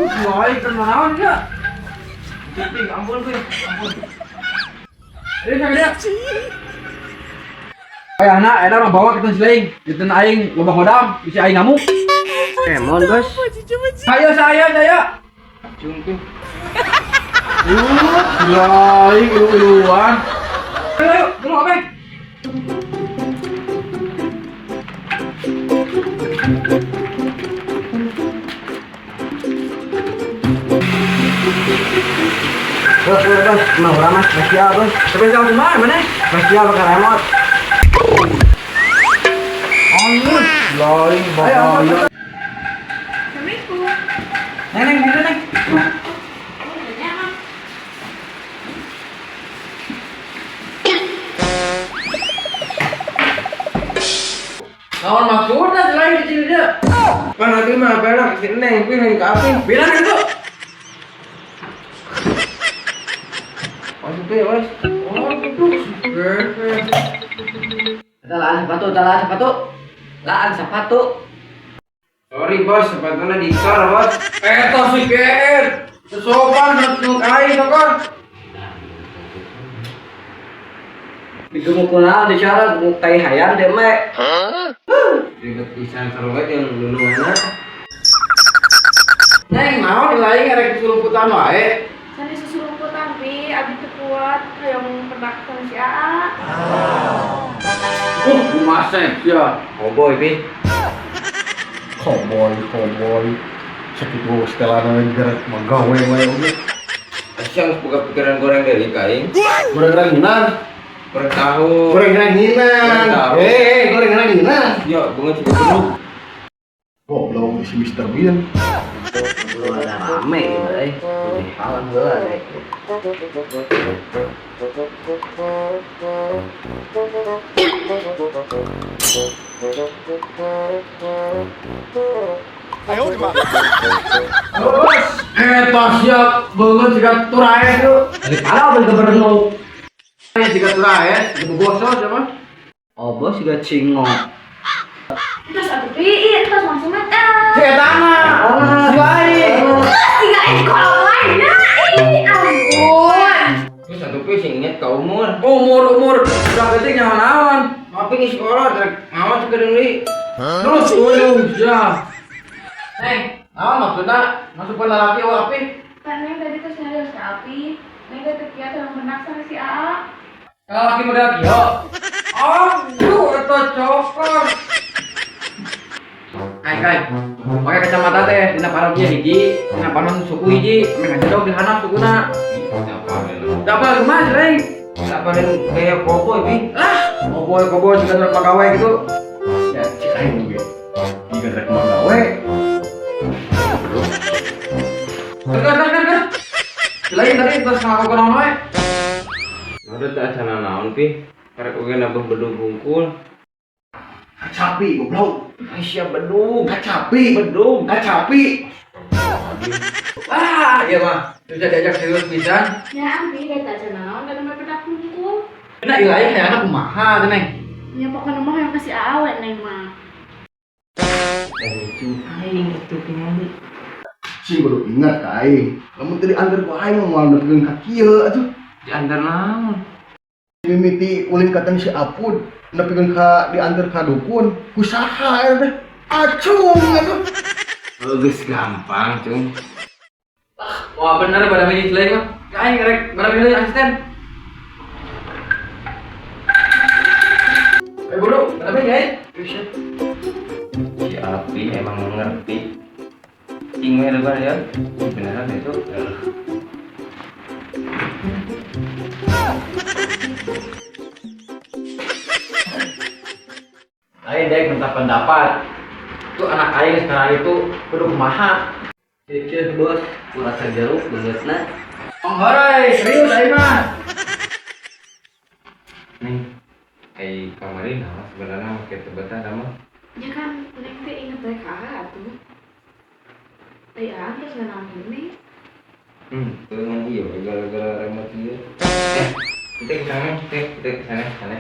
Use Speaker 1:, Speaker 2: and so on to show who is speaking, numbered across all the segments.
Speaker 1: Ngồi tên mà nói chứ. Ting ampun gue, ampun. Ini sakit dia. Ayo anak, ada orang bawa kita seling. Kita aing lubang hodam, isi aing ngamuk.
Speaker 2: Mon bos.
Speaker 1: Ayo saya. Cungku. Lari uluan. Ayo, dulu apa?
Speaker 2: Bos, mau orang mas, spesial bos.
Speaker 1: Spesial di mana?
Speaker 2: Spesial pakai remote.
Speaker 1: Anjir, lari bahaya.
Speaker 3: Assalamualaikum.
Speaker 1: Neng, gitu neng. Naon maksudnya selain di sini dia?
Speaker 2: Kan lagi mah belok sini neng, pilih ke api.
Speaker 1: Bilang gitu.
Speaker 2: Masuk ya bos.
Speaker 1: Oh, gitu.
Speaker 2: Talaan sepatu. Sorry bos, sepatunya disor bos.
Speaker 1: Eta si Ken. Sesopan nutnuk aing kan.
Speaker 2: Digemuk kunal disyarat gemuk tai hayam deh mek. Ribet pisan serwet yang dulu mana.
Speaker 1: Neng, mau dilain ngerek kesulumputan wae.
Speaker 3: Sani susurumputan pi, abi teu kuat hayang pendaktan si Aa.
Speaker 1: Kumasek ya.
Speaker 2: Cowboy pi.
Speaker 4: Cowboy sakit gua setelah gerak magawe wae oge
Speaker 2: Asyang buka pikiran goreng dari kain.
Speaker 4: goreng ranginan
Speaker 2: Goreng tahu.
Speaker 4: goreng ranginan goreng ranginan
Speaker 2: Yo, bunga juga penuh.
Speaker 4: goblok si Mr. Bean
Speaker 2: Belum ada rame gitu halan gua deh.
Speaker 1: Halo bos. Eta siap banget jika turae itu.
Speaker 2: Dari pala beli kebernu.
Speaker 1: Jika turae, itu bosnya siapa?
Speaker 2: Oh bos juga cingok.
Speaker 3: Terus atuh pi, terus langsung mata.
Speaker 1: Setana. Lain.
Speaker 3: Tiga kalau lain. Ampun.
Speaker 2: Terus satu pi sing inget ka umur.
Speaker 1: Umur udah gede nyaman.
Speaker 2: Tapi di sekolah rek mau juga deui.
Speaker 1: Terus ya. Neng, maksudnya masuk laki api?
Speaker 3: Kan Neng tadi terus nyari si Api. Neng tadi kiat yang benak sama si Aa.
Speaker 1: Laki muda kio. Aduh, itu cokor. Kai. Pakai kacamata teh, dina panon dia hiji, dina panon suku hiji, meng aja dong dihanap sukuna. Dapat gemas, Reng.
Speaker 2: Dapat kayak koboi pi.
Speaker 1: Koboy juga terus pegawai gitu.
Speaker 4: ya cik aing oge jika rek magawe
Speaker 1: Ker. Selain tadi terus ngaku naon wae.
Speaker 2: Ada tak acara naon pi. Karek oge nambah bedug bungkul.
Speaker 4: kacapi goblok
Speaker 2: Aisyah bedug.
Speaker 4: kacapi
Speaker 2: Bedug.
Speaker 4: kacapi
Speaker 1: Iya mah. Bisa diajak serius pisan.
Speaker 3: Ya Api, dia tak cenah, dan nomor pedak kumpul.
Speaker 1: Kena ilai kayak anak kumaha teh, Neng.
Speaker 3: Ya pokoknya mah yang kasih awet Neng mah.
Speaker 2: Lucu aing itu penyanyi.
Speaker 4: sing baru ingat ka aing lamun tadi antar ku aing mau neutkeun ka kieu atuh
Speaker 2: Diantar naon?
Speaker 4: mimiti ulin katan si Apud nepikeun ka diantar ka dukun kusaha eta teh acung atuh
Speaker 2: Geus gampang, Cung.
Speaker 1: Wah bener pada milih selain mah. Kain ngerek pada milih asisten. Bro, pada milih kain.
Speaker 2: Si Api emang mengerti. Ingwe lebar ya. Beneran itu.
Speaker 1: Aing dek minta pendapat. Itu anak aing sekarang itu kudu kumaha.
Speaker 2: Cek bos, kurasa jeruk beungeutna.
Speaker 1: Hore, serius aing mah.
Speaker 2: Nih, kayak kemarin nama sebenarnya pakai tebetan nama.
Speaker 3: Ya kan, Neng teh inget baik Aa tuh. Terus nggak nangis nih.
Speaker 2: Itu emang iya, gara-gara remote dia. Kita ke sana.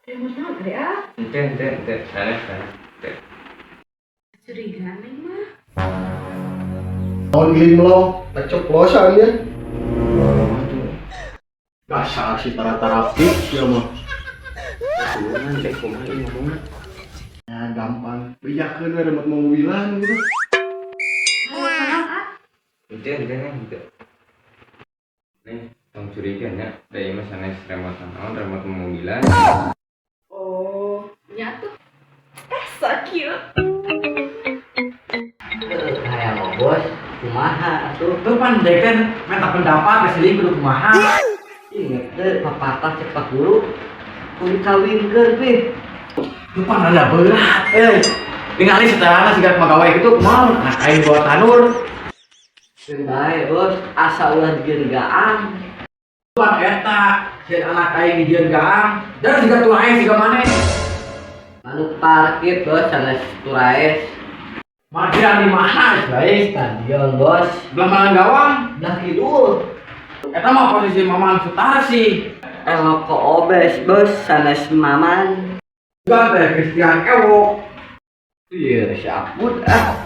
Speaker 3: Remote naon tadi ah?
Speaker 2: Sana.
Speaker 3: Curiga Neng mah.
Speaker 4: Tahun ini melau, tak ceplosan ya. Dasar si tara-tara fix ya mah.
Speaker 2: Kumaha cek kumaha ieu ngomongna.
Speaker 4: Ya gampang, bejakeun we remet mobilan gitu.
Speaker 2: Itu gitu. Nih, tong curiga nya, dari mah sanes remote naon, remote mobilan.
Speaker 3: Oh, nyatu. So cute.
Speaker 2: Kayak mau bos, kumaha atuh.
Speaker 1: Tuh pandai kan, minta pendapat kesini kudu kumaha.
Speaker 2: Ingat deh, papatah cepat dulu. Kudu kawinkeun pi.
Speaker 1: Tuh pan ada berat. Ningali setelahna siga magawe gitu kumaha anak aing buat tanur.
Speaker 2: Bae bos, asa ulah digeun gaang.
Speaker 1: Tuan eta, sieun anak aing di dieun gaang. Dan siga tulae siga maneh.
Speaker 2: Anu parkir bos, sanes turaes.
Speaker 1: Markiran di mana guys?
Speaker 2: Stadion bos,
Speaker 1: Belah mana gawang?
Speaker 2: dah kidul.
Speaker 1: Eta mah posisi Maman Sutarsi.
Speaker 2: Elok ke obes bos, sanes maman.
Speaker 1: Juga teh Christian Ewo.
Speaker 2: Iya, si Apud ah.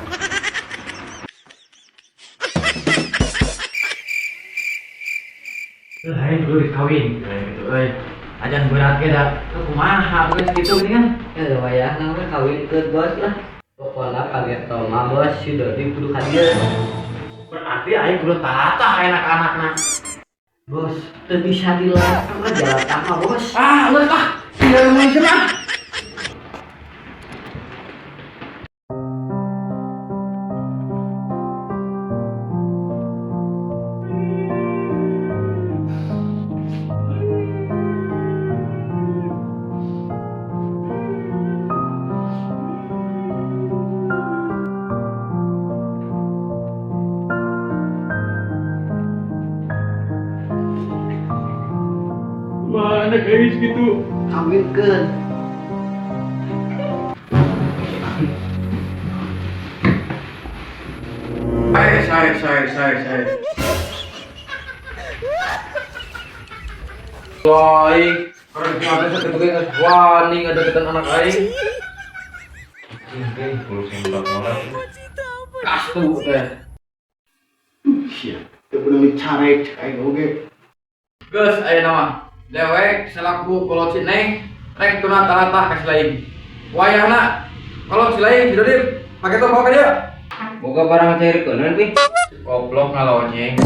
Speaker 1: Lain dulu dikawin, gitu ajan berat ge da. Kumaha geus kitu geuningan?
Speaker 2: Ya wayahna we kawinkeun bos lah. Pokona kaget toma bos, si Dodi kudu ka dieu.
Speaker 1: Berarti aing kudu tata anak-anakna.
Speaker 2: Bos, teu bisa dilarang ka jalan apa bos.
Speaker 1: Ah, leus ah. Ieu mah cenah. Mana guys gitu.
Speaker 2: Kawinkeun.
Speaker 1: Saya. Baik, orang kemarin saya ketemu wani ngedeketin anak aing. Kastu teh.
Speaker 4: Sia, teu bener dicarek aing oge.
Speaker 1: Geus aya nama. Dewek selaku kolot si Neng, rek tuna talatah kasih lain. Wayahna kolot si lain jadi pakai toh bawa ke dia.
Speaker 2: Boga barang cair keuneun pi.
Speaker 1: Goblok ngalonyeng.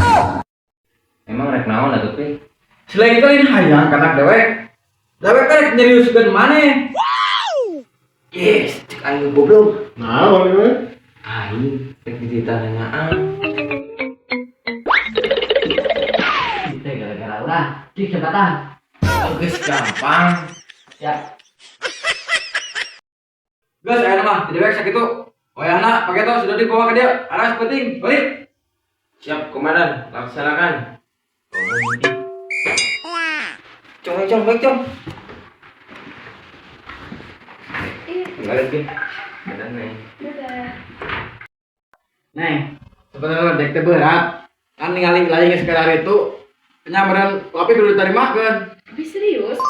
Speaker 2: Emang rek naon atuh pi?
Speaker 1: Selain itu ini hayang kanak dewek. Dewek teh nyeriuskeun maneh.
Speaker 2: Yes, cek aing goblok.
Speaker 4: Naon we?
Speaker 2: Aing rek ditanyaaan. Kita gara-gara ulah, cik cepatan.
Speaker 1: Geus gampang.
Speaker 2: Ya,
Speaker 1: Geus aya nama, dewek sakitu. Wayahna pakai toh sudah dibawa ke dia. Aras penting, balik.
Speaker 2: siap komandan, laksanakan. Cong, baik cong. Enggak lagi. Benar nih.
Speaker 3: Dadah.
Speaker 1: Neng, sebenarnya dek teh berat. Kan ningali lain sekedar itu penyamaran tapi kudu ditarimakeun.
Speaker 3: Tapi serius?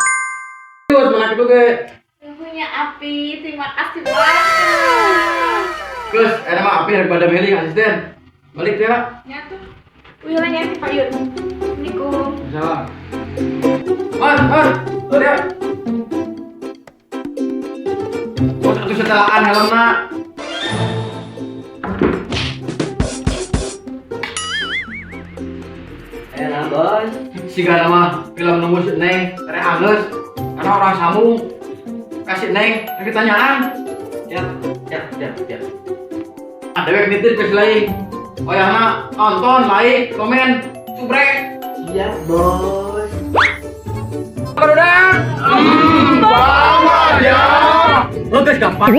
Speaker 1: Terus mana kitu ge?
Speaker 3: Yang punya api, terima kasih banget.
Speaker 1: Geus aya nama api daripada Meli asisten. Balik teh lah.
Speaker 3: Nyatu. Wilayahnya si Pak Yun. Assalamualaikum.
Speaker 1: Salam. Tuh dia. Oh, satu setelaan helmna.
Speaker 2: Enak bos.
Speaker 1: Siga nama film nunggu si Neng, tere angeus. Karena orang sambung. Kasih Neng, lagi tanyaan.
Speaker 2: Siap.
Speaker 1: Ada yang nitip ke lain. Wayahna nonton, like, komen, subrek.
Speaker 2: Siap bos.
Speaker 1: Padudang. Bawa ya. Oke, gampang.